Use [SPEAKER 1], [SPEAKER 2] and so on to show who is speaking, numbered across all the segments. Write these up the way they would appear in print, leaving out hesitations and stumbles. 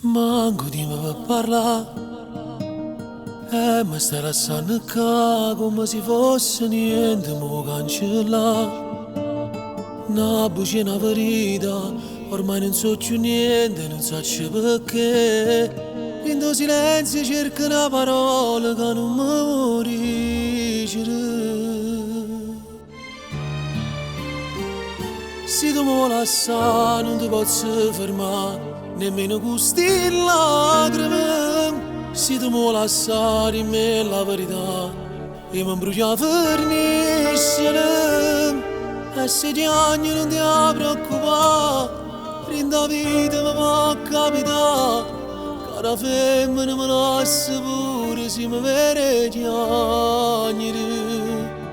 [SPEAKER 1] Manco tempo per parlare, mi stai lasciando qua come se fosse niente, mo cancella. Una bugia, una verità, ormai non so più niente, non so perché. In tuo silenzio cerco una parola che non mi dice. Se tu mi lasci non ti posso fermare, nemmeno con queste lacrime. Se tu mi lasci di me la verità, e mi brucia vernissere. E se ti anni non ti preoccupare, rinda vita mi può capitare, che la femmina mi lascia pure se mi vede piangere.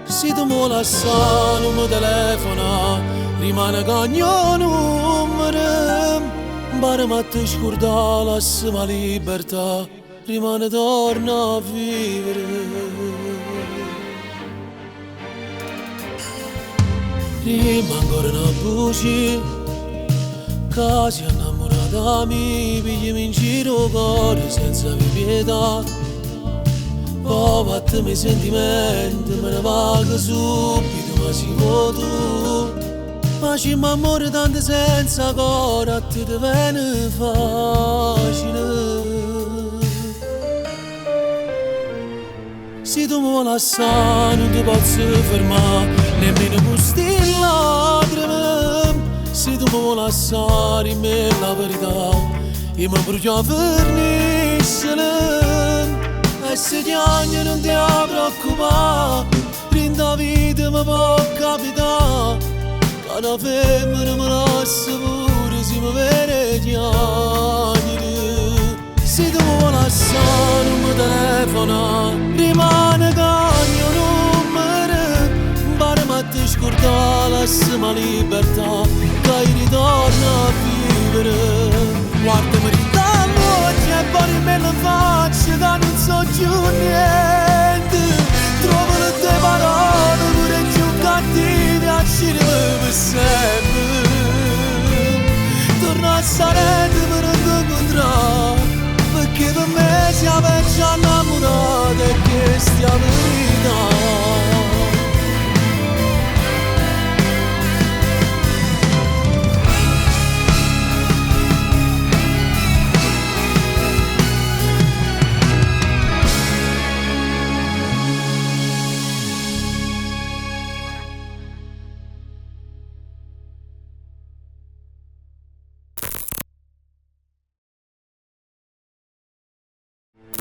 [SPEAKER 1] Se tu mi lasci non mi telefona, rimane che ogni numero, bare ma ti scorda la libertà, rimane torna a vivere. Rima ancora una voce che si è innamorata mi pigliami in giro cuore senza pietà. Poi battimi i sentimenti, me ne vado subito ma si può tu. Ma ci m'amore tanto senza cuore, a te ti viene facile. Se tu mi lasci non ti posso fermare, nemmeno con queste lacrime. Se tu mi lasci di me la verità, io mi brucio a vernissere. E se ti anni non ti preoccupare, rinda vita mi può capitare, che una femmina mi lascia pure se mi vede piangere. Se tu mi lasci non mi telefona, rimane che ogni numero, bare ma ti scorda la libertà, che ritorna a vivere. Guardami dall'occhio e poi me la faccia che non so più niente. Trovo le tue parole pure più cattive a scrivere per sempre. Torno a stare per incontrare, perché per me siamo già innamorati e questa è la verità.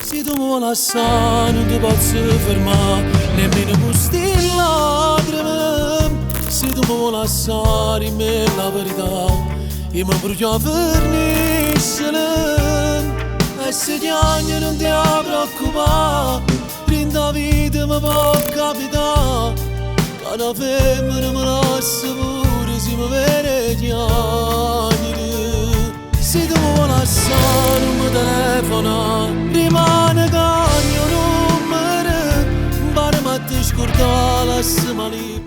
[SPEAKER 1] Se tu mi lasci non ti posso fermare, nemmeno con queste lacrime. Se tu mi lasci di me la verità, io mi brucio a vernissere. E se ti anni non ti preoccupare, rinda vita mi può capitare, che una femmina mi lascia pure se mi vede piangere. Se tu mi lasci non mi telefona, rimane che ogni numero, bare ma ti scorda la libertà.